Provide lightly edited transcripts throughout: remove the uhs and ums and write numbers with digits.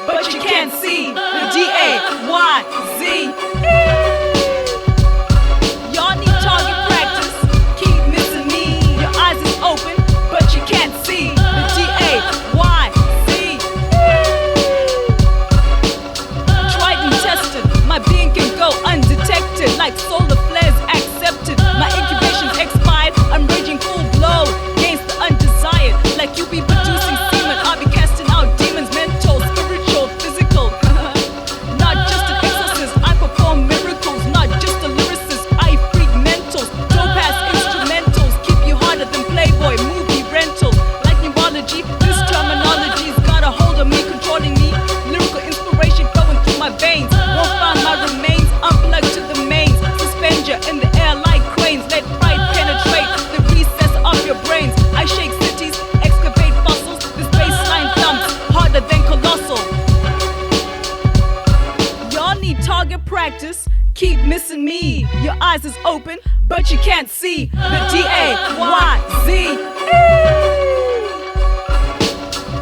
but you can't see the D-A-Y-Z. Y'all need target practice. Keep missing me. Your eyes is open, but you can't see the D-A-Y-Z. Tried and tested. My being can go undetected, like solar flares accepted. My incubation's expired. I'm raging full blow against the undesired. Like you be producing semen, I'll be casting out demons, mental, spiritual, physical. Not just an exorcist, I perform miracles. Not just a lyricist, I freak mentals. Dope ass instrumentals, keep you harder than Playboy movie rental. Like numerology, this terminology's got a hold of me, controlling me. Lyrical inspiration flowing through my veins. Won't find my remains, unplugged to the mains. Suspend you in the air like cranes. Let fright penetrate the recess of your brains. I shake cities, excavate fossils. This baseline thumps harder than colossal. Y'all need target practice. Keep missing me. Your eyes is open, but you can't see the D-A-Y-Z.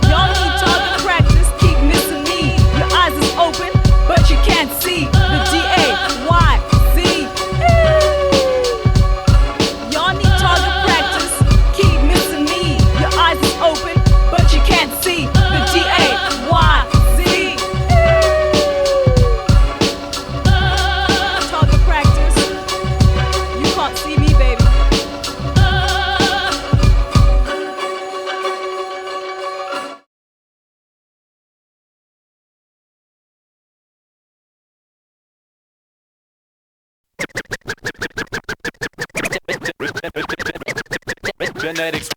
Y'all need target practice. Keep missing me. Your eyes is open, but you can't see the D-A-Y-Z. Y'all need target practice. Keep missing me. Your eyes is open, but you can't see the D-A-Y-Z. Target practice. You can't see me, baby. Genetics.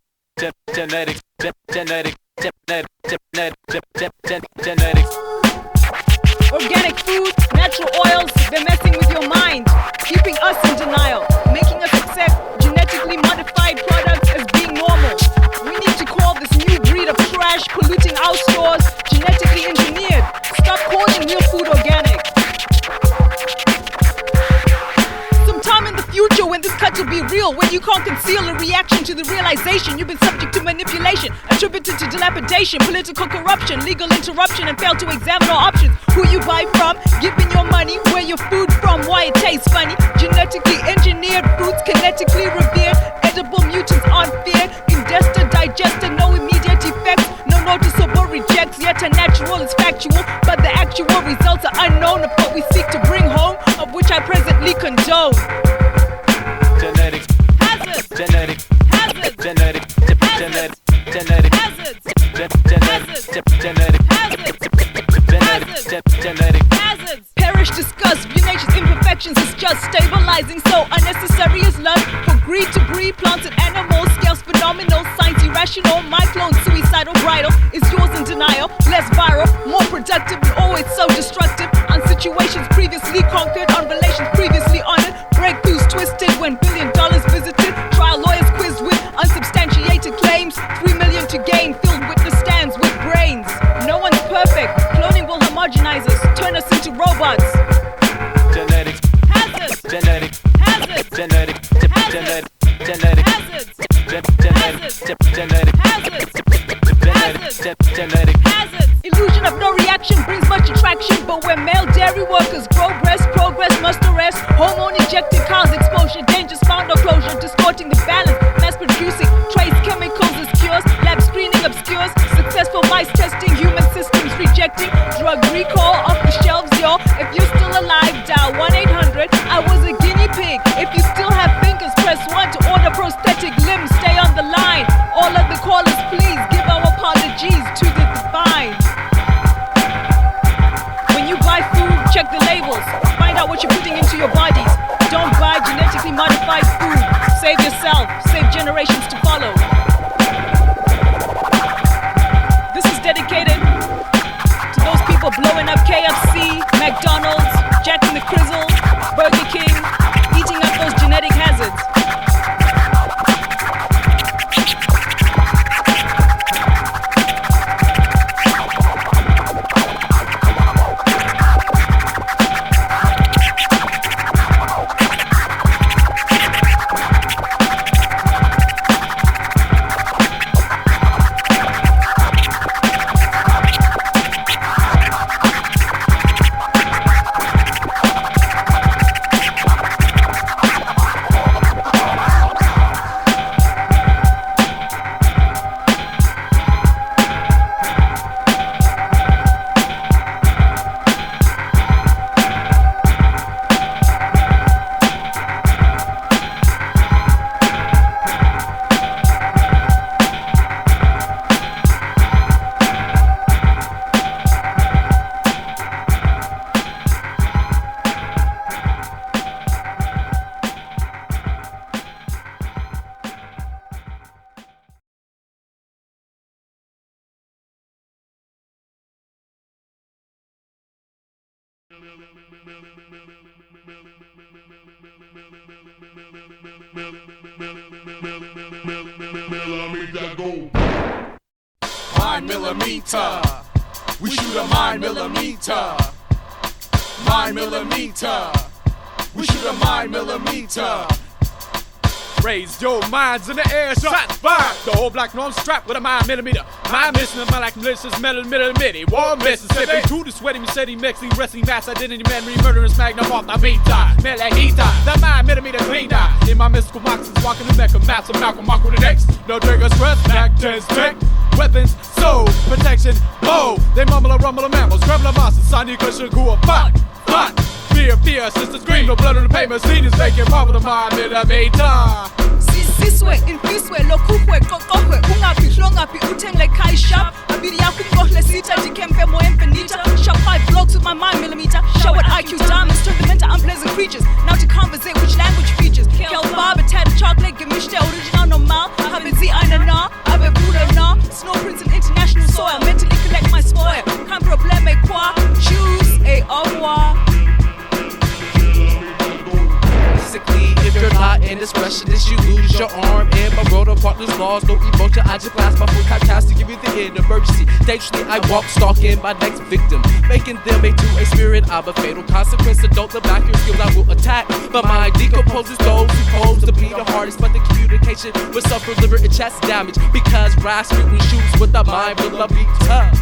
Organic food, natural oils, they're messing with your mind, keeping us in denial, making us accept genetically modified products as being normal. We need to call this new breed of trash polluting our stores genetically engineered. Stop calling real food organic. Sometime in the future when this cut will be real, when you can't conceal a reaction to the realization you've been subject to manipulation, attributed to dilapidation, political corruption, legal interruption, and fail to examine all options. Who you buy from, giving your money, where your food from, why it tastes funny. Genetically engineered fruits, kinetically revered, edible mutants aren't feared, ingested, digested, no immediate effects, no noticeable rejects, yet unnatural is factual, but the actual results are unknown of what we seek to bring home, of which I presently condone. Genetics. Hazards. Genetics. Hazards. Genetics. Hazards. Genetics. Hazards. Genetics. Genetics. Genetics. Hazards. Perish, disgust, tenacious imperfections is just stabilizing. So unnecessary is lust for greed to breed plants and animals. Scales phenomenal, science irrational. My clone suicidal bridal is yours in denial. Less viral, more productive, and always so destructive. On situations previously conquered, on relations previously honored. Breakthroughs twisted when $1 billion visited. Trial lawyers quizzed with unsubstantiated claims. 3 million to gain, filled witness stands with brains. No one's perfect. Cloning will homogenize us, turn us into robots. Genetics. Hazards. Genetics. Hazards. Genetics. Hazards. Genetics. Hazards. Genetics. Genetics. Hazards. Genetics. Hazards. Illusion of no reaction brings much attraction, but when male dairy workers grow breast, progress must arrest. Hormone injected cause exposure, dangers found no closure, distorting the balance, mass producing trace chemicals as cures, lab screening obscures, successful mice testing, human systems rejecting, drug recall off the shelves, yo. If you're still alive, dial 1-800. I was a guinea pig. If you still have fingers, press 1 to order prosthetic limbs. Stay on the line. All of the callers, please give our apologies to the divine. When you buy food, check the labels. Find out what you're putting into your bodies. Don't buy genetically modified food. Save yourself. Save generations to follow. This is dedicated to those people blowing up KFC, McDonald's, Jack in the Crizzle, Burger King, eating up those genetic hazards. Millimeter. We shoot a 9 millimeter. 9 millimeter. We shoot a 9 millimeter. Raise your minds in the air, shots fired. The whole black norm strapped with a 9 millimeter. My mission of my like malicious millimeter. War Mississippi to the sweaty machete mixing wrestling mass identity memory murderous magnum off the beta. Melahita, the 9 millimeter cleaner. In my mystical boxes walking the Mecca maps of Malcolm Mark with the next. No trigger stress, back test tech. Weapons, soul, protection, bow. They mumble a rumble of mammals, scramble a monster, Sonic cushion, cool, fun. Fear, sister scream, no blood on the pavement, scene is vacant, marvel the 9 millimeter. Siswe, infiswe, lokuhwe, kokohwe, ungapi, hlongapi, utengle kai sharp. Abidi yaku ngohle sita, dikempe mo empenita. Sharp 5 blocks with my 9 millimeter. Show what IQ diamonds turn them into unpleasant creatures. Now to conversate which language features. Kel Barber, Tad chocolate, gemischte original normal. Haben Sie eine nah, aber Bruder nah. Snow prints in international soil, mentally collect my spoil. Kein Probleme quoi, choose a au revoir. Basically, if you're not indiscretionist, you lose your arm. In my road of partners laws, no emotion. I just blast my full type task to give you the end emergency. Dangerously, I walk stalking my next victim, making them into a spirit of a fatal consequence. So don't look back your skills, I will attack. But my decomposes those who pose to be the hardest, but the communication will suffer liver and chest damage because Rasputant shoots with the mind will be tough.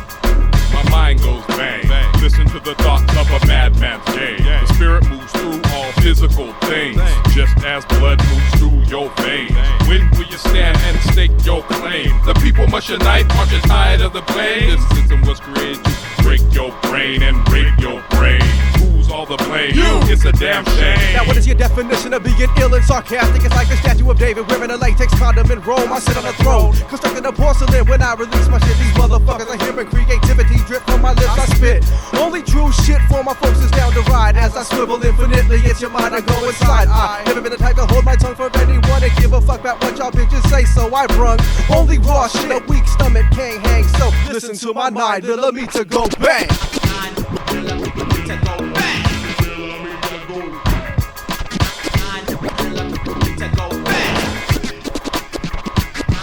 My mind goes bang, bang. Listen to the thoughts of a madman's game. The spirit moves through all physical things, just as blood moves through your veins. When will you stand and stake your claim? The people must unite, aren't you tired of the blame? This system was created to break your brain and rape your brain. Who's all the blame? You! It's a damn shame. Now what is your definition of being ill and sarcastic? It's like the statue of David wearing a latex condom in Rome. I sit on a throne, constructing a porcelain. When I release my shit, these motherfuckers are hearing creativity drip from my lips. I spit only true shit for my folks is down to ride. As I swivel infinitely, it's your mind I go inside. I never been the type to hold my tongue for anyone and give a fuck about what y'all bitches say. So I brung only raw shit. A weak stomach can't hang. So listen to my 9 millimeter go bang. 9 millimeter go bang. 9 millimeter go bang.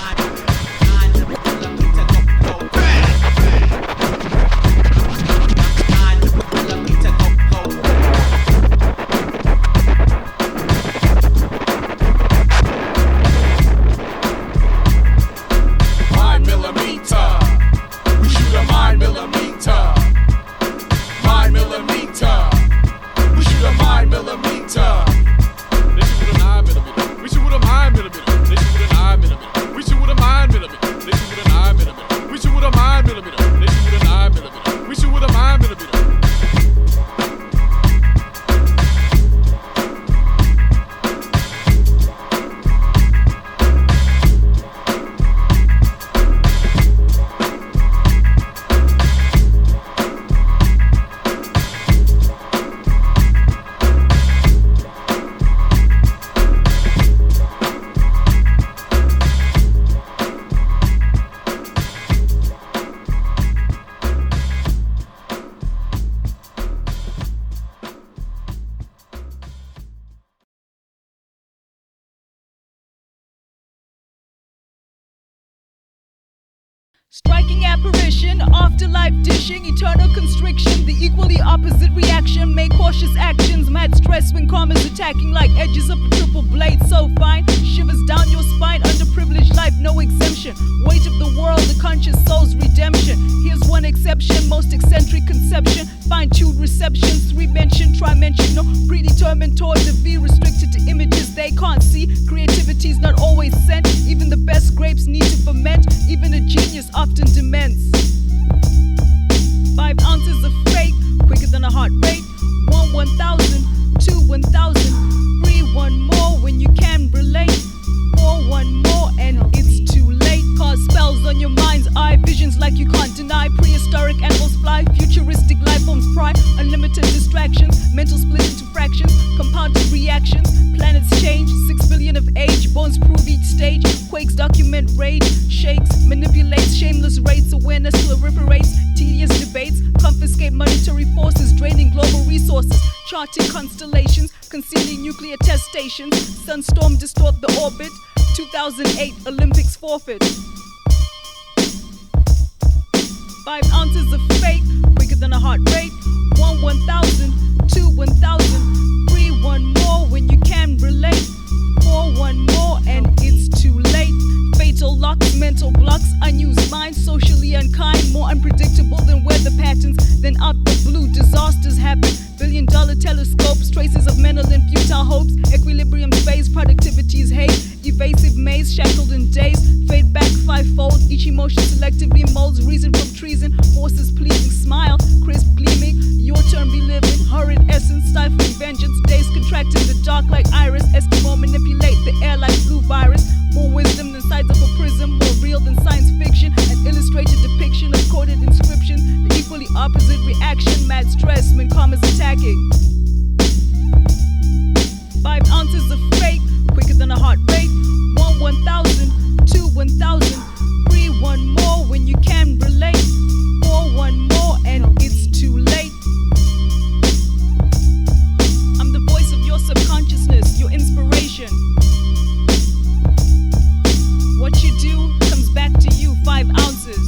9 millimeter go bang. 9 millimeter go We shoot a 9 millimeter. 9 millimeter. We shoot a 9 millimeter. They shoot with a 9 millimeter. We shoot with a 9 millimeter. They shoot with a 9 millimeter. We shoot with a 9 millimeter. They shoot with a 9 millimeter. We shoot with a 9 millimeter. They shoot with a 9 millimeter. We shoot with a 9 millimeter. Striking apparition, afterlife dishing, eternal constriction, the equally opposite reaction, make cautious actions, mad stress when karma's attacking like edges of a triple blade, so fine, shivers down your spine, underprivileged life, no exemption, weight of the world, the conscious soul's redemption, here's one exception, most eccentric conception, fine-tuned receptions, 3 mention, try-mention, no predetermined towards the V, restricted to images they can't see, creativity's not always sent, even the best grapes need to ferment, even a genius often dements. 5 ounces of fake, quicker than a heart rate. 1 1,000, 2 1,000, 3 1 more when you can relate. 4 1 more and it's too late. Cause spells on your mind's eye, visions like you can't deny. Prehistoric animals fly, futuristic life forms pry. Unlimited distractions, mental split into fractions, compounded reactions. Planets change, 6 billion of age, bones prove each stage. Quakes document rage, shakes, manipulates, shameless rates, awareness proliferates, tedious debates, confiscate monetary forces, draining global resources. charting constellations, concealing nuclear test stations. Sunstorm distort the orbit. 2008 Olympics forfeit. 5 ounces of fake, quicker than a heart rate. 1 1,000, 2 1,000, 3 1 more when you can relate. 4 1 more and it's too late. Fatal locks, mental blocks, unused minds, socially unkind, more unpredictable than weather patterns. Then out the blue, disasters happen. $billion telescopes, traces of mental and futile hopes. Equilibrium space, productivity's hate. Evasive maze, shackled in days. Fade back fivefold, each emotion selectively molds reason from treason. Forces pleasing, smile, crisp gleaming. Your turn be living, horrid essence, stifling vengeance. Days contract in the dark like iris. Eskimo manipulate the air like flu virus. More wisdom than sides of a prism, more real than science fiction. An illustrated depiction of coded inscriptions. The equally opposite reaction, mad stress when karma's attacking. 5 ounces of fake, quicker than a heart rate. 1 1,000, 2 1,000, 3 1 more when you can relate. 4 1 more and it's too late. I'm the voice of your subconsciousness, your inspiration. What you do comes back to you, 5 ounces.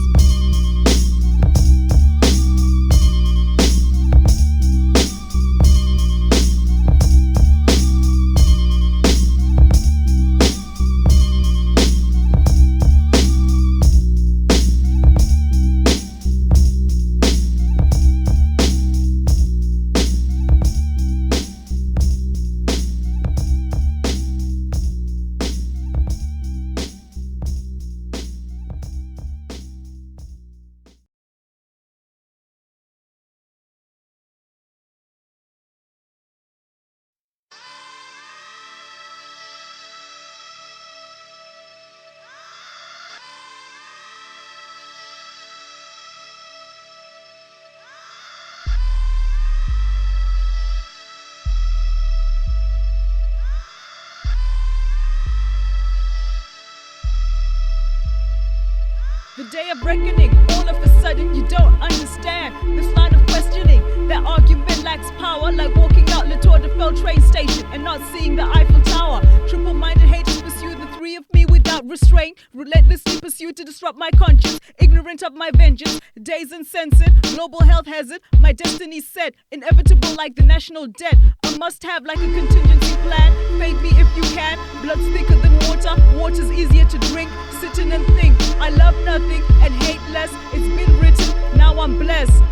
The day of reckoning, all of a sudden you don't understand this line of questioning. That argument lacks power, like walking out Le Tour de Fel train station and not seeing the Eiffel Tower. Triple-minded haters pursue the three of me without restraint, relentlessly pursue to disrupt my conscience, ignorant of my vengeance. Days uncensored, global health hazard, my destiny set, inevitable like the national debt. A must-have like a contingency plan. Fade me if you can, blood's thicker than water, water's easier to drink. Sitting and think, I love nothing and hate less. It's been written, now I'm blessed.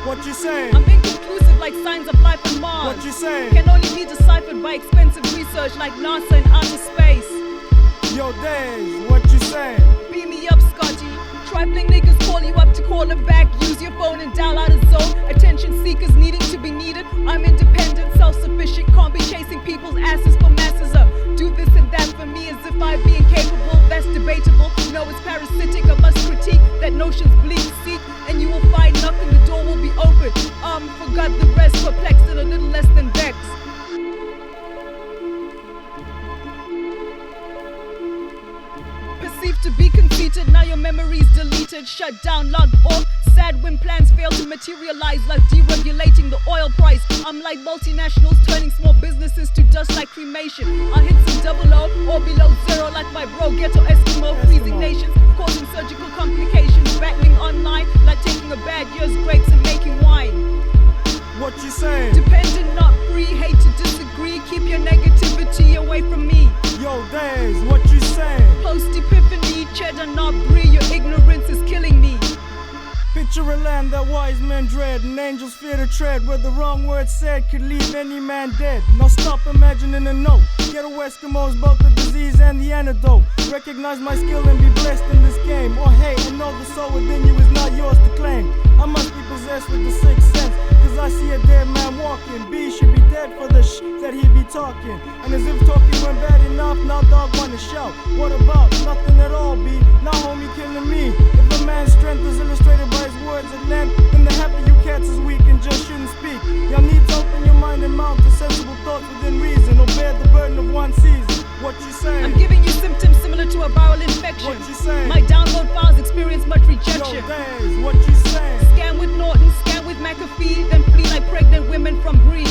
What you saying? I'm inconclusive like signs of life on Mars. What you saying? Can only be deciphered by expensive research like NASA in outer space. Yo, Dayze, what you saying? Beam me up, Scotty. Trifling niggas call you up to call them back. Use your phone and dial out of zone. Attention seekers needing to be needed. I'm independent, self-sufficient. Can't be chasing people's asses for masses up. Do this and that for me as if I be incapable. That's debatable. No, it's parasitic. I must critique that notion's bleak. Seek and you will find nothing. The door will be open. Forgot the rest. Perplexed and a little less than vexed. Perceived to be conceited, now your memory's deleted. Shut down, logged off. Sad when plans fail to materialize, like deregulating the oil price. I'm like multinationals turning small businesses to dust like cremation. I'll hit some 00 or below zero like my bro Ghetto, Eskimo, freezing nations, causing surgical complications. Battling online like taking a bad year's grapes and making wine. What you saying? Dependent, not free, hate to disagree. Keep your negativity away from me. Yo, Dayze, what you saying? Post epiphany, cheddar, not brie. Your ignorance is killing me. Picture a land that wise men dread and angels fear to tread, where the wrong word said could leave any man dead. Now stop imagining a note. Ghetto Eskimos, both the disease and the antidote. Recognize my skill and be blessed in this game. Or hate and know the soul within you is not yours to claim. I must be possessed with the sixth sense, cause I see a dead man walking. B should be dead for the that he be talking. And as if talking went bad enough, now dog wanna shout. What about? Nothing at all, B. Now homie killing me. If a man's strength is illustrated by his words at length, then the half of you cats is weak and just shouldn't speak. Y'all need to open your mind and mouth to sensible thoughts within reason, or bear the burden of one season. What you saying? I'm giving you symptoms similar to a viral infection. What you saying? My download files experience much rejection. Yo, Dayze, what you saying? Scan with Norton, scan with McAfee, then flee like pregnant women from Brie.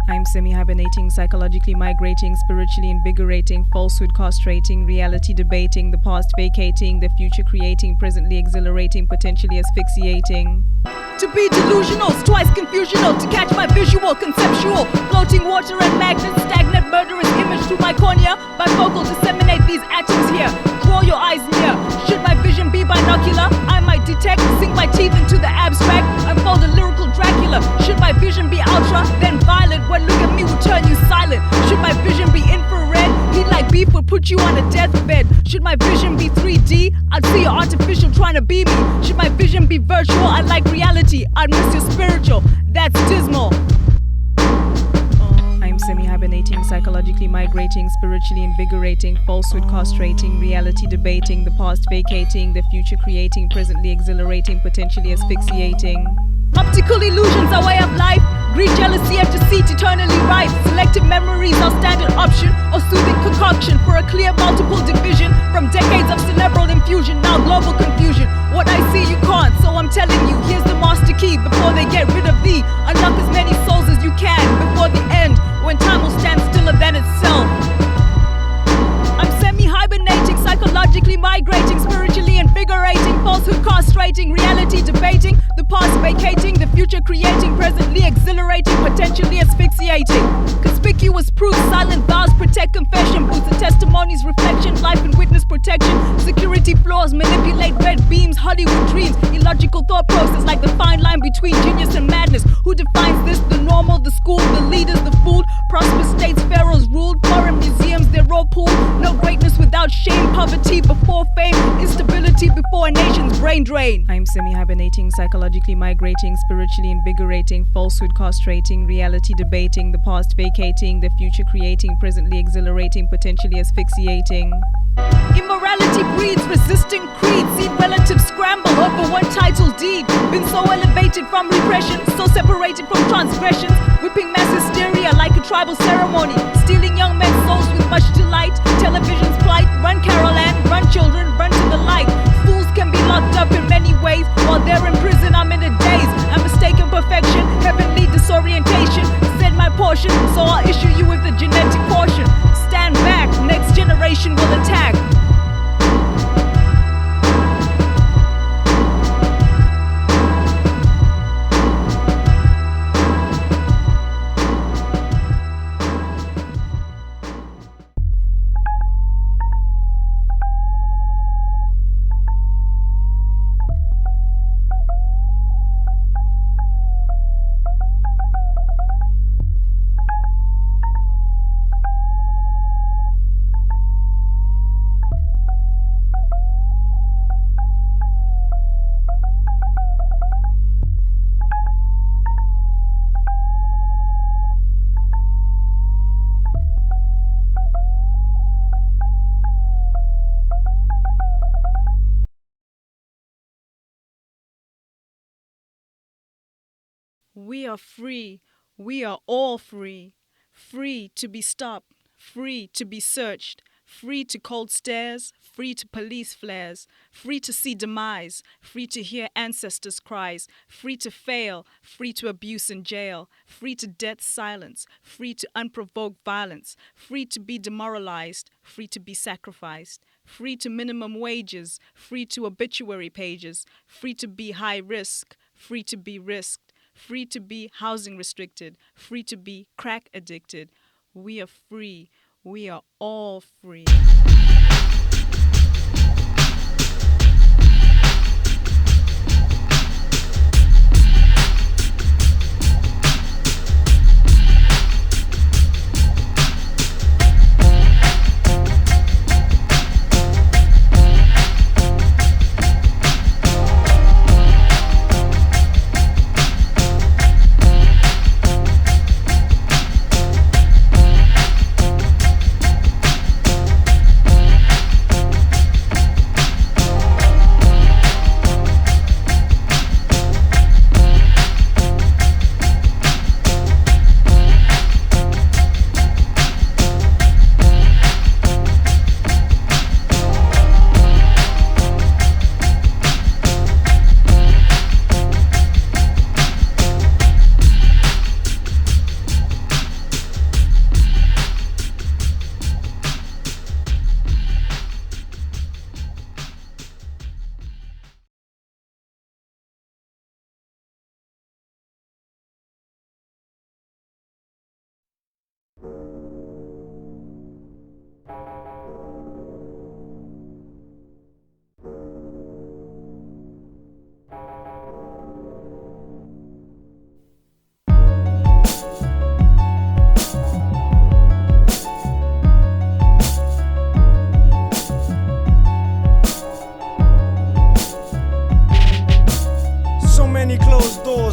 I'm semi-hibernating, psychologically migrating, spiritually invigorating, falsehood castrating, reality debating, the past vacating, the future creating, presently exhilarating, potentially asphyxiating. To be delusional, twice confusional, to catch my visual, conceptual, floating water and magnets, stagnant murderous image through my cornea, bifocal, disseminate these atoms here, draw your eyes near, should my vision be binocular, I might detect, sink my teeth into the abstract, unfold a lyrical Dracula, should my vision be ultra, then violent, when look at me will turn you silent, should my vision be infrared, heat like beef would put you on a deathbed, should my vision be 3D, I'd see your artificial trying to be me, should my vision be virtual, I'd like reality, I'd miss your spiritual, that's dismal. I'm semi-hibernating, psychologically migrating, spiritually invigorating, falsehood castrating, reality debating, the past vacating, the future creating, presently exhilarating, potentially asphyxiating. Optical illusions are way of life, greed, jealousy and deceit eternally rife. Selective memories are standard option or soothing concoction for a clear multiple division from decades of cerebral infusion, now global confusion. What I see you can't, so I'm telling you, here's the master key before they get rid of thee. Unlock as many souls as you can before the end, when time will stand stiller than itself. I'm semi-hibernating, psychologically migrating, spiritually invigorating, falsehood castrating, reality debating, the past vacating, the future creating, presently exhilarating, potentially asphyxiating. Conspicuous proof, silent vows protect confession booths, the testimonies, reflection, life and witness protection, security flaws, manipulate red beams, Hollywood dreams, illogical thought process like the fine line between genius and madness. Who defines this? The normal, the school, the leaders, the fooled, prosperous states, pharaohs ruled, foreign museums, they're all pooled. No greatness without shame, poverty before fame, instability before a nation's brain drain. I'm semi-hibernating, psychologically migrating, spiritually invigorating, falsehood castrating, reality debating, the past vacating, the future creating, presently exhilarating, potentially asphyxiating. Immorality breeds resisting creed, seen relatives scramble over one title deed. Been so elevated from repression, so separated from transgressions, whipping mass hysteria like a tribal ceremony, stealing young men's souls with much delight. Television's plight, run Carol Ann, run children, run to the light. Fools can be locked up in many ways, while they're in prison I'm in a daze. I'm mistaken perfection, heavenly disorientation, said my portion, so I'll issue you with a genetic caution. Stand back, next generation will attack. We are free. We are all free. Free to be stopped. Free to be searched. Free to cold stares. Free to police flares. Free to see demise. Free to hear ancestors' cries. Free to fail. Free to abuse and jail. Free to death silence. Free to unprovoked violence. Free to be demoralized. Free to be sacrificed. Free to minimum wages. Free to obituary pages. Free to be high risk. Free to be risked. Free to be housing restricted, free to be crack addicted. We are free. We are all free.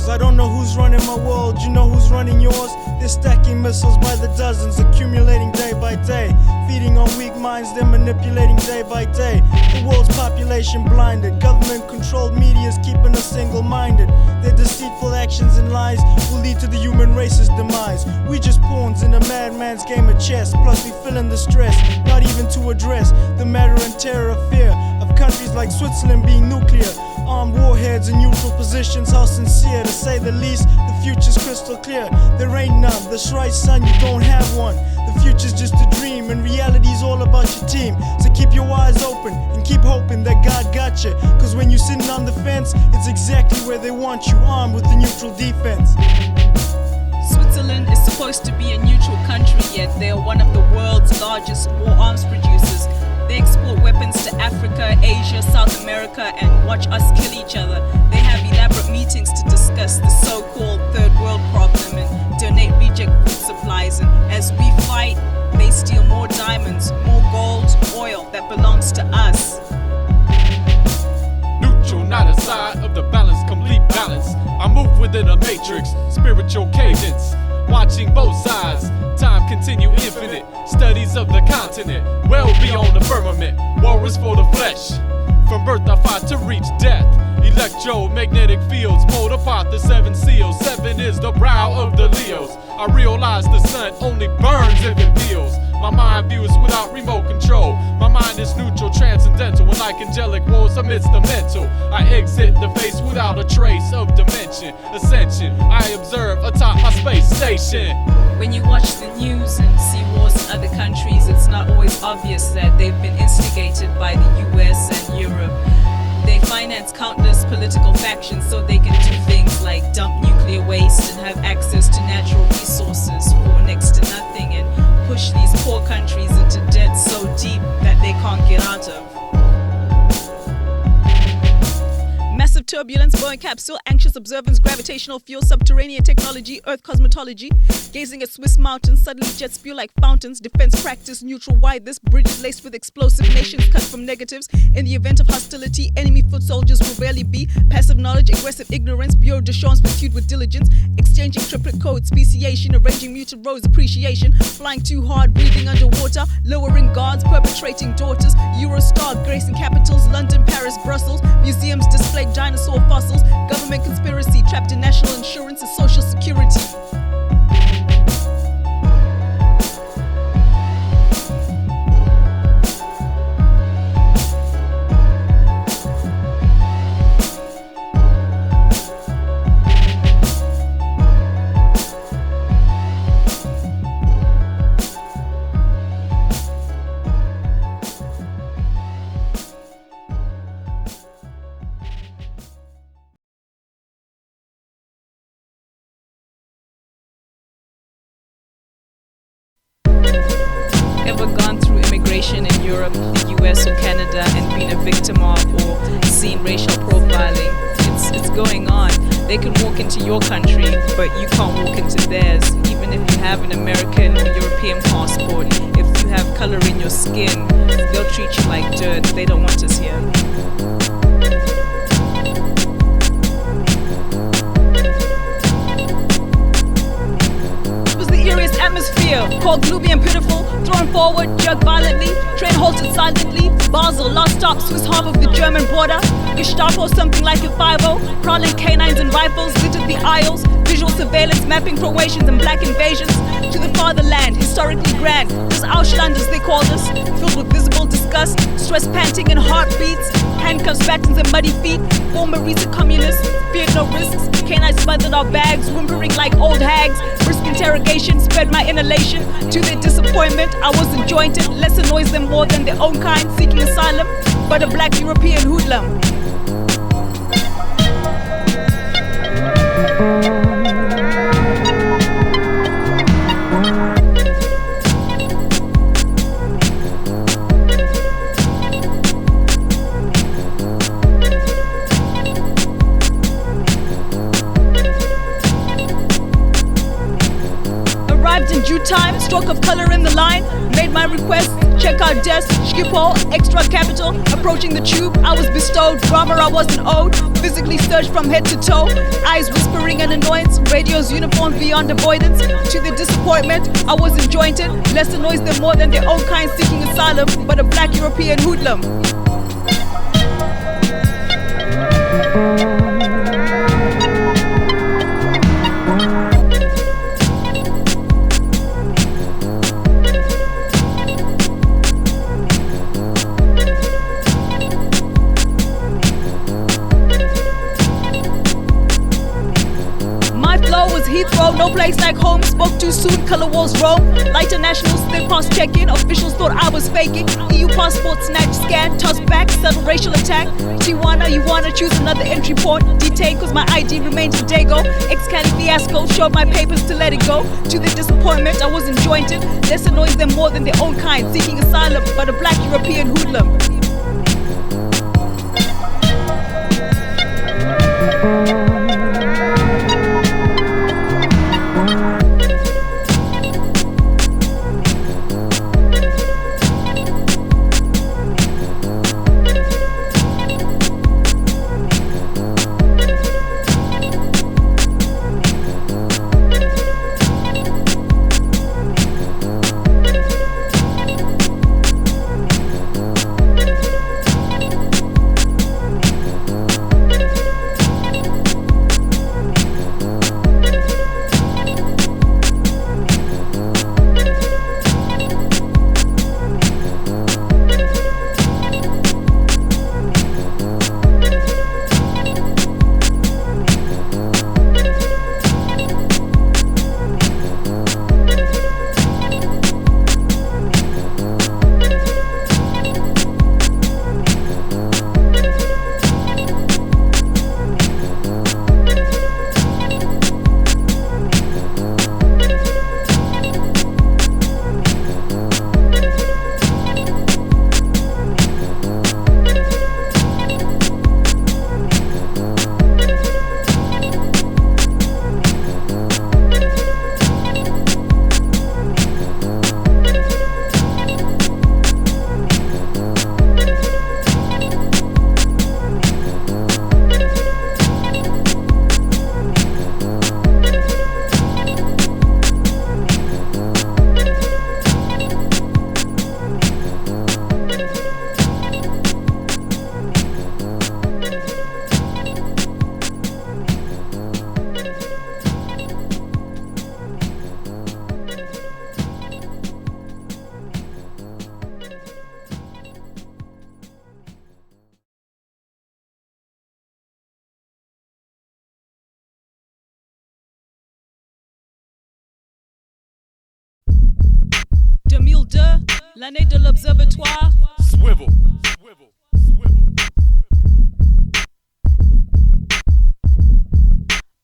I don't know who's running my world, you know who's running yours? They're stacking missiles by the dozens, accumulating day by day, feeding on weak minds, they're manipulating day by day. The world's population blinded, government-controlled media's keeping us single-minded. Their deceitful actions and lies will lead to the human race's demise. We just pawns in a madman's game of chess, plus we fill in the stress, not even to address the matter and terror of fear of countries like Switzerland being nuclear. Armed warheads in neutral positions, how sincere, to say the least, the future's crystal clear. There ain't none, that's right son, you don't have one. The future's just a dream, and reality's all about your team. So keep your eyes open, and keep hoping that God got you. Cause when you're sitting on the fence, it's exactly where they want you, armed with the neutral defense. Switzerland is supposed to be a neutral country, yet they are one of the world's largest war arms producers. They export weapons to Africa, Asia, South America, and watch us kill each other. They have elaborate meetings to discuss the so-called third world problem and donate reject food supplies. And as we fight, they steal more diamonds, more gold, oil that belongs to us. Neutral, not a side of the balance, complete balance. I move within a matrix, spiritual cadence, watching both sides. Time continue infinite, studies of the continent, well beyond the firmament. War is for the flesh, from birth I fight to reach death. Electromagnetic fields mold apart the seven seals. Seven is the brow of the Leos. I realize the sun only burns if it feels. My mind views without remote control. My mind is neutral, transcendental, and like angelic wars amidst the mental. I exit the face without a trace of dimension. Ascension, I observe atop my space station. When you watch the news and see wars in other countries, it's not always obvious that they've been instigated by the US and Europe. They finance countless political factions so they can do things like dump nuclear waste and have access to natural resources for next to nothing, and push these poor countries into debt so deep that they can't get out of. Massive turbulence, Boeing capsule, anxious observance, gravitational fuel, subterranean technology, earth cosmetology, gazing at Swiss mountains, suddenly jet spew like fountains, defense practice, neutral wide this, bridges laced with explosive, nations cut from negatives. In the event of hostility, enemy foot soldiers will rarely be. Passive knowledge, aggressive ignorance, bureau de change pursued with diligence, exchanging triplet code, speciation, arranging muted roads, appreciation, flying too hard, breathing underwater, lowering guards, perpetrating daughters, Eurostar, gracing capitals, London, Paris, Brussels, museums display dinosaur fossils, government conspiracy, trapped in national insurance and social security. Ever gone through immigration in Europe, the US or Canada and been a victim of or seen racial profiling? It's going on. They can walk into your country, but you can't walk into theirs. Even if you have an American or European passport, if you have color in your skin, they'll treat you like dirt. They don't want us here. Atmosphere, called gloomy and pitiful, thrown forward, jerked violently, train halted silently, Basel, last stop, Swiss harbor of the German border, Gestapo, something like a 5-0, prowling canines and rifles, littered the aisles, visual surveillance, mapping Croatians and black invasions, to the fatherland, historically grand, this Ausland as they call us, filled with visible disgust, stress panting and heartbeats, handcuffs, batons and muddy feet, former recent communists, feared no risks, canines smothered our bags, whimpering like old hags, brisk interrogation, spread my inhalation, to their disappointment, I wasn't jointed, less annoys them more than their own kind, seeking asylum, but a black European hoodlum. due time, stroke of color in the line. Made my request, check out desk, Schiphol, extra capital. Approaching the tube, I was bestowed. Grammar I wasn't owed. Physically searched from head to toe. Eyes whispering an annoyance. Radio's uniform beyond avoidance. To the disappointment, I wasn't jointed. Less annoys them more than their own kind seeking asylum, but a black European hoodlum. Heathrow, no place like home. Spoke too soon, color walls roam. Lighter nationals, thick pass check-in. Officials thought I was faking. EU passport snatch, scan, toss back, subtle racial attack. Tijuana, you wanna choose another entry port. Detained cause my ID remains in Dago. Ex-Cali fiasco, showed my papers to let it go. To the disappointment, I wasn't jointed. This annoys them more than their own kind. Seeking asylum, but a black European hoodlum. L'année de l'observatoire. Swivel.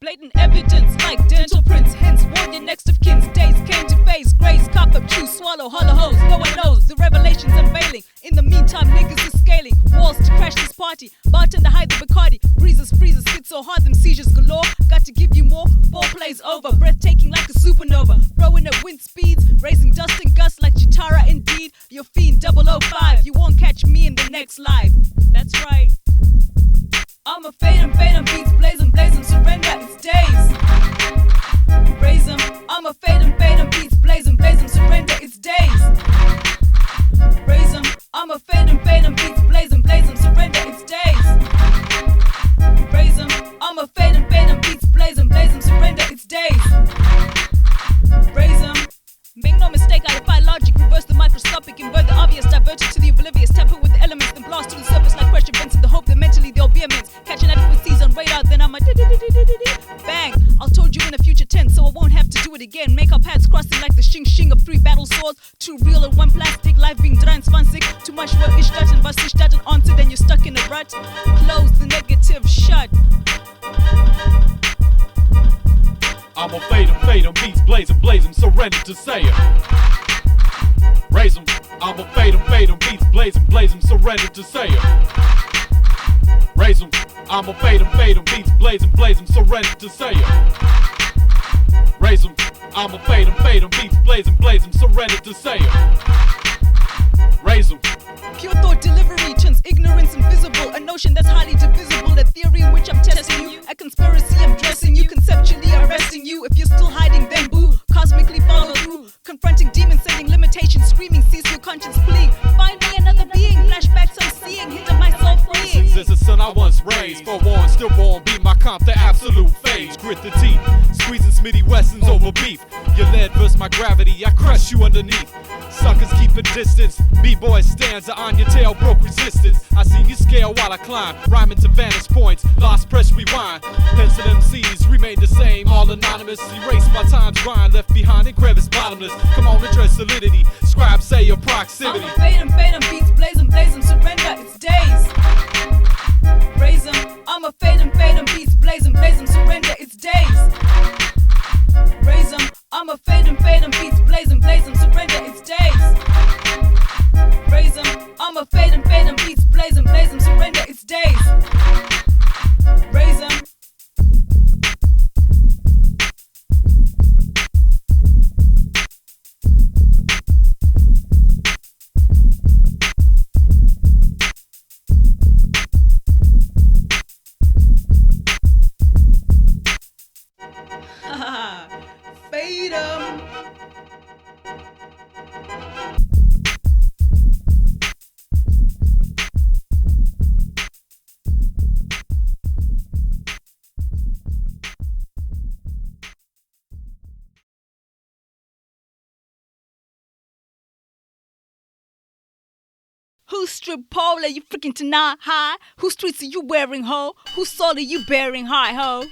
Blatant evidence like dental prints, hence warn your next of kin's days came to face. Grace, cock up, chew, swallow, hollow hoes. No one knows the revelations unveiling. In the meantime, niggas are scaling walls to crash this party. Bartender hide the Bacardi. Breezes, freezes, hit so hard, them seizures galore. Got to give you more, foreplay's over. Breathtaking like a supernova. Throwing at wind speeds, raising dust and gusts like Chitara indeed. Your fiend 005, you won't catch me in the next life. That's right. I'm a fade 'em beats, blaze 'em, surrender, it's days. Raise 'em, I'm a fade 'em beats, blaze 'em, surrender, it's days. Raise 'em, I'm a fade 'em beats, blaze 'em, surrender, it's days. Raise 'em, I'm a fade 'em beats, blaze 'em, surrender, it's days. Raise 'em. Make no mistake, I defy logic, reverse the microscopic, invert the obvious, divert it to the oblivious, tamper with the elements, then blast to the surface like pressure vents in the hope that mentally there'll be immense. Catching adequacies on radar, then I'm a bang. I'll told you in a future tense, so I won't have to do it again. Make our paths crossing like the shing of 3 battle swords. 2 real and 1 plastic, life being 23. Too much for ich that and was ich that and onto, then you're stuck in a rut. Close the negative shut. I'ma fade 'em, beats blaze 'em, surrender to Sayar. Raise 'em, I'ma fade 'em, beats blaze 'em, surrender to Sayar. Raise 'em, I'ma fade 'em, beats blaze 'em, surrender to Sayar. Raise 'em, I'ma fade 'em, beats blaze 'em, surrender to Sayar. Raise 'em. Pure thought delivery turns ignorance invisible. A notion that's highly divisible. A theory in which I'm testing you. A conspiracy I'm dressing you. Conceptually arresting you. If you're still hiding, then boo. Cosmically follow through. Confronting demons, sending limitations. Screaming, cease your conscience plea. Find me another being. Flashbacks I'm seeing. Hinder my soul freeing. As a son I once raised, forewarned, stillborn, be my comp, the absolute phase. Grit the teeth, squeezing Smitty Wessons over beef. Your lead versus my gravity, I crush you underneath. Suckers keep a distance, B-boy stanza on your tail, broke resistance. I seen you scale while I climb, rhyming to vantage points, lost press rewind. Pencil MCs remain the same, all anonymous. Erase my time's grind, left behind in crevice bottomless. Come on, address solidity, Scribe say your proximity. I'ma fade 'em, beats blaze 'em, surrender, it's Dayze. Raise 'em, I'ma fade 'em, beats blaze 'em, surrender, it's Dayze. Raise 'em, I'ma fade 'em, beats blaze 'em, surrender, it's Dayze. Raise 'em, I'ma fade 'em, beats blaze 'em, surrender, it's Dayze. Raise 'em. Fade 'em. Whose strip pole are you freaking tonight, high? Whose streets are you wearing, ho? Whose soul are you bearing, high, ho?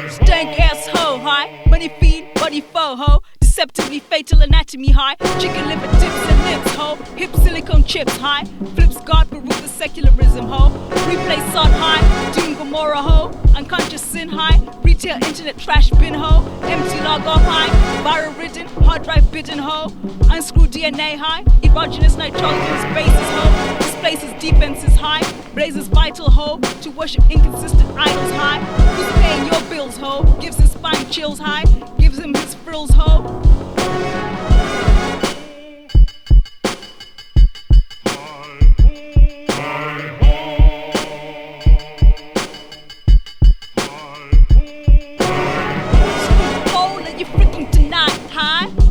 Stank ass ho, high. Money feed, body foe, ho. Deceptively fatal anatomy, high. Chicken liver tips and lips, ho. Hip silicone chips, high. Flips God for ruthless secularism, ho. Replay sod, high. Doom Gomorrah, ho. Unconscious sin, high. Retail internet trash bin, ho. Empty log off, high. Viral ridden, hard drive bitten, ho. Unscrew DNA, high. Erogenous nitrogenous bases, ho. Displaces defenses, high. Blazes vital, ho. To worship inconsistent idols, high. Who's paying your bills, ho? Gives his spine chills, high. Gives him his frills, ho.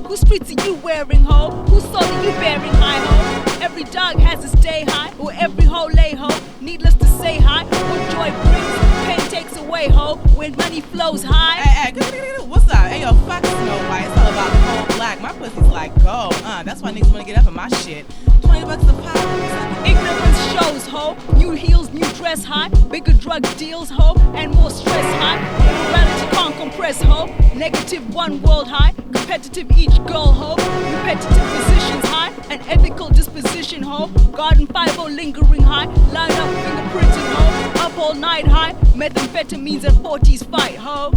Whose streets are you wearing, ho? Whose soul are you bearing, high, ho? Every dog has its day, high, or every hoe lay, ho. Needless to say, high, what joy brings, pain takes away, ho. When money flows, high. Hey, what's up? Hey, yo, fuck Snow White. It's all about cold black. My pussy's like gold. That's why niggas wanna get up in my shit. $20 a pop. Ignorance shows, ho. New heels, new dress, high. Bigger drug deals, ho. And more stress, high. Immorality can't compress, ho. Negative one world, high. Competitive each goal, ho. Repetitive positions, high. An ethical disposition, ho. Garden 5-0 lingering, high. Line up fingerprinting, ho. Up all night, high. Methamphetamines and 40s fight, ho.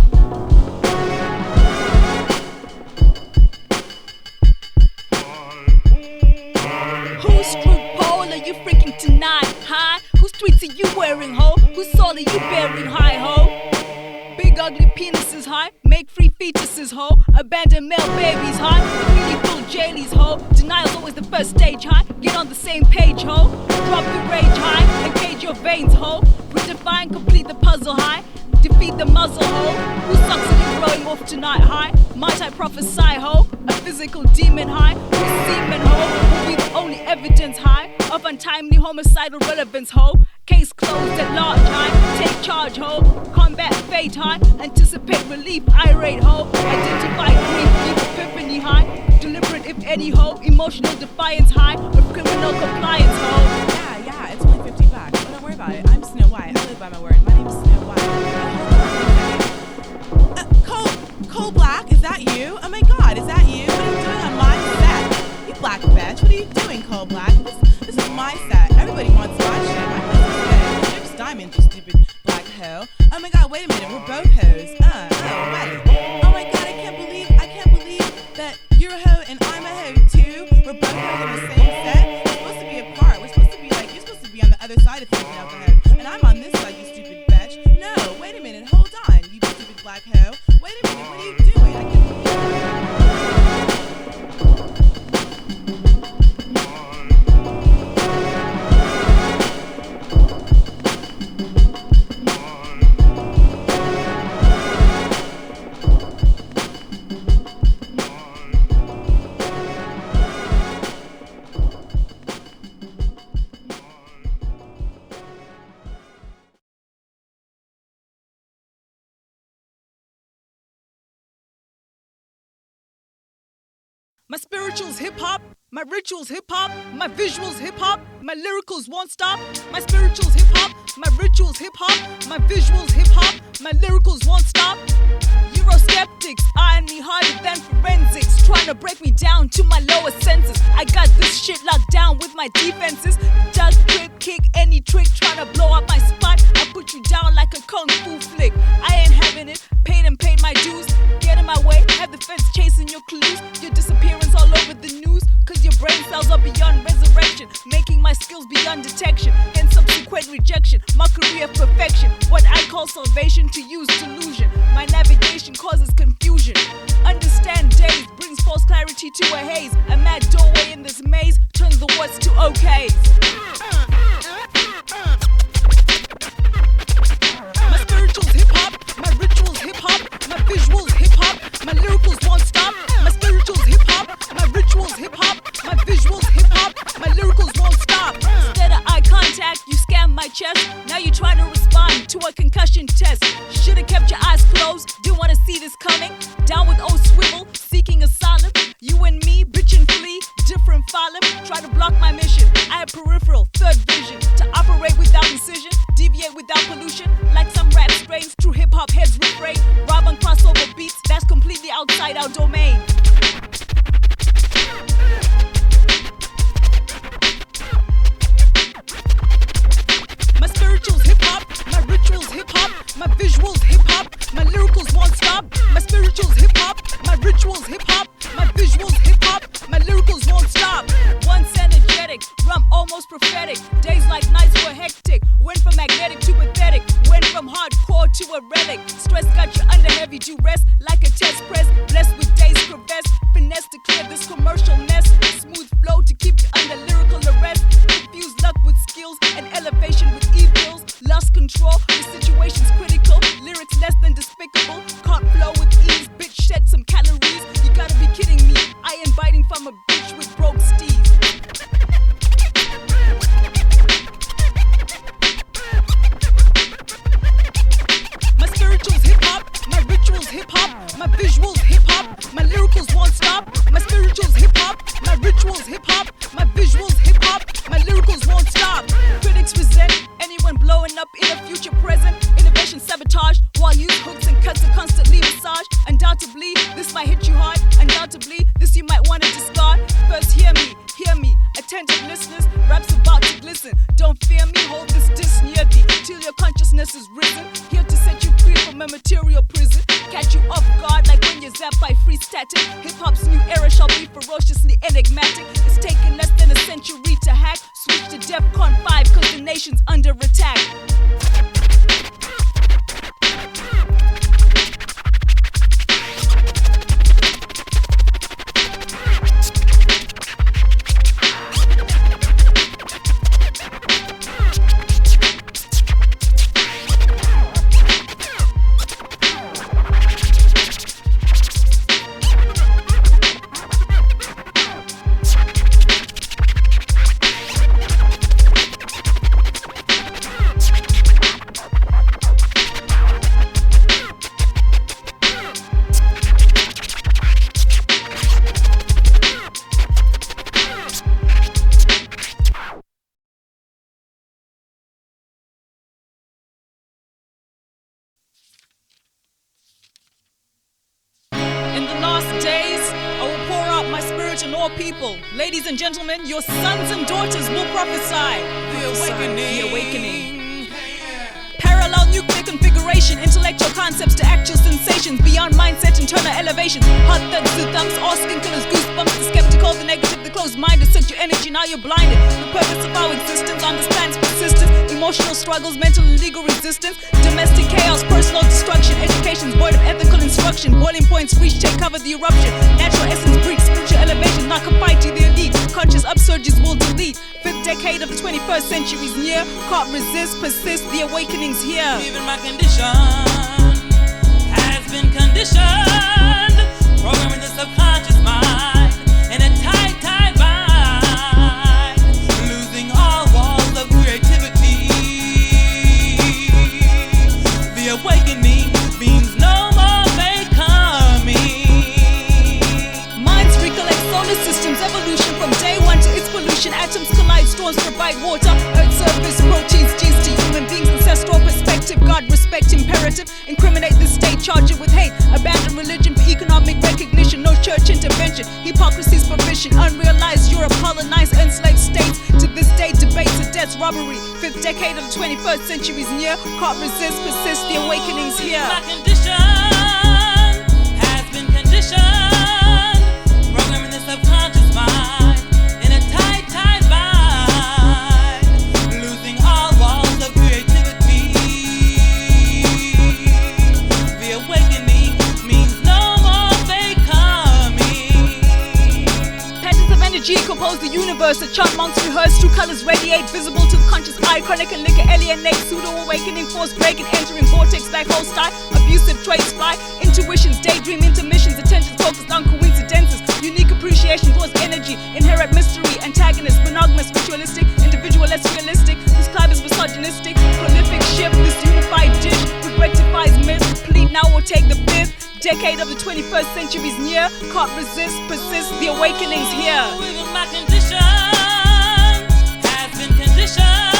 Whose screwed pole are you freaking tonight, high? Whose tweets are you wearing, ho? Whose soul are you bearing, high, ho? Big ugly penises, high. Make free fetuses, ho. Abandon male babies, high. Really full jailies, ho. Denial's always the first stage, high. Get on the same page, ho. Drop the rage, high. Engage your veins, ho. Redefine, complete the puzzle, high. Defeat the muzzle, ho. Who sucks at you blowing off tonight, high? Might I prophesy, ho? A physical demon, high. Whose semen, ho, will be the only evidence, high. Of untimely homicidal relevance, ho. Case closed at large, high. Take charge, ho. Combat fate, high. Anticipate relief, irate, ho. Identify grief, deep epiphany, high. Deliberate, if any, ho. Emotional defiance, high. Of criminal compliance, ho. Yeah, it's only $50. But don't worry about it. I'm Snow White. I live by my word. My name is Snow White. Cole Black, is that you? Oh my God, is that you? What are you doing on my set? You black bitch. What are you doing, Cole Black? This is my set. Everybody wants my shit. My pussy's good. Chips diamond, you stupid black hoe. Oh my God, wait a minute. We're both hoes. Wait. Oh my God, I can't believe that you're a hoe and I'm a hoe too. We're both hoes on the same set. We're supposed to be apart. We're supposed to be like, you're supposed to be on the other side of things, you know, and I'm on this side, you stupid bitch. No, wait a minute. Hold on, you stupid black hoe. Wait a minute, what are you doing? I can't believe My spirituals hip-hop, my rituals hip-hop, my visuals hip-hop, my lyricals won't stop. My spirituals hip-hop, my rituals hip-hop, my visuals hip-hop, my lyricals won't stop. Euroskeptics eyeing me harder than forensics, trying to break me down to my lower senses. I got this shit locked down with my defenses. Duck, grip, kick, any trick, trying to blow up my spot. I put you down like a kung fu flick. I ain't having it, paid my dues. Get in my way, have the feds chasing your clues. Your disappearance all over the news, cause your brain cells are beyond resurrection, making my skills beyond detection, hence subsequent rejection. My career perfection, what I call salvation to use delusion. My navigation causes confusion. Understand Dayze brings false clarity to a haze. A mad doorway in this maze turns the what's to okays. My spirituals hip-hop, my rituals hip-hop, my visuals hip-hop, my lyricals won't stop. My spirituals hip-hop, my rituals hip-hop, my visuals hip-hop, my lyricals won't stop. Instead of eye contact, you scam my chest. Now you trying to respond to a concussion test. Should've kept your eyes closed, didn't wanna see this coming. Down with old swivel, seeking asylum. You and me, bitch and flee, different phylum. Try to block my mission, I have peripheral, third vision. To operate without incision, deviate without pollution. Like some rap strains, true hip-hop heads refrain. Rob and crossover beats, that's completely outside our domain. My spirituals hip-hop, my rituals hip-hop, my visuals hip-hop, my lyricals won't stop. My spirituals hip-hop, my rituals hip-hop, my visuals hip-hop, my lyricals won't stop. Once energetic, rum almost prophetic. Days like nights were hectic. Went from magnetic to pathetic. Went from hardcore to a relic. Stress got you under heavy duress like a test press. Blessed with Dayze crevasse, finesse to clear this commercial mess. Smooth flow to keep you under lyrical arrest. Confuse luck with skills and elevation with evils. Lost control, the situation's critical. Lyrics less than despicable. Can't flow with ease, bitch shed some calories. You gotta be kidding me, I ain't biting from a bitch with broke steez. My spirituals hip-hop, my rituals hip-hop, my visuals hip-hop, my lyricals won't stop. My spirituals hip-hop, my rituals hip-hop, my visuals hip-hop, my lyricals won't stop. Critics resent anyone blowing up in a future present. Innovation sabotaged while use hooks and cuts are constantly massaged. Undoubtedly, this might hit you hard. Undoubtedly, this you might want to discard. First hear me, attentive listeners. Rap's about to glisten. Don't fear me, hold this disc near thee till your consciousness is risen. Here to set you free from a material prison. Catch you off guard like when you're zapped by free static. Hip-hop's new era shall be ferociously enigmatic. It's taken less than a century to hack. Switch to DEFCON 5 cause the nation's under attack. People, ladies and gentlemen, your sons and daughters will prophesy. The awakening. Parallel nuclear configuration, intellectual concepts to actual sensations, beyond mindset, internal elevation. Hot thuds to thumbs, all skin colors, goosebumps. The skeptical, the negative, the closed-minded. Suck your energy, now you're blinded. The purpose of our existence understands persistence, emotional struggles, mental and legal resistance, domestic chaos, personal destruction, education's void of the eruption. Natural essence breeds spiritual elevation, not confined to the elite. Conscious upsurges will delete. Fifth decade of the 21st century is near. Can't resist, persist, the awakening's here. Even my condition has been conditioned, programming the subconscious mind in a tight, tight bind, losing all walls of creativity. The awakening means no more becoming. Minds recollect solar systems, evolution from day one to its pollution. Atoms collide, storms provide water, earth surface, proteins, genes to human beings. Ancestral perspective, God respect imperative. Incriminate the state, charge it with hate. Abandon religion for economic recognition. No church intervention, hypocrisy's provision. Unrealized Europe colonized enslaved states. To this day debates of death's robbery. Fifth decade of the 21st century is near. Can't resist, persist, the awakening's here. My condition has been conditioned, programming the subconscious mind in a tight, tight bind, losing all walls of creativity. The awakening means no more becoming. Patterns of energy compose the universe. The chant monks rehearse, true colors radiate, visible to the conscious eye. Chronic and liquor alienate, pseudo-awakening, force breaking, entering vortex, black hole style. Abusive traits fly, intuitions, daydream intermissions, attention focused on coincidences. Unique appreciation towards energy, inherent mystery, antagonist, monogamous, ritualistic, individualist, realistic. This climate is misogynistic, prolific shift. This unified dish which rectifies myths. Complete now will take the fifth decade of the 21st century is near. Can't resist, persist, the awakening's here. Even my condition has been conditioned.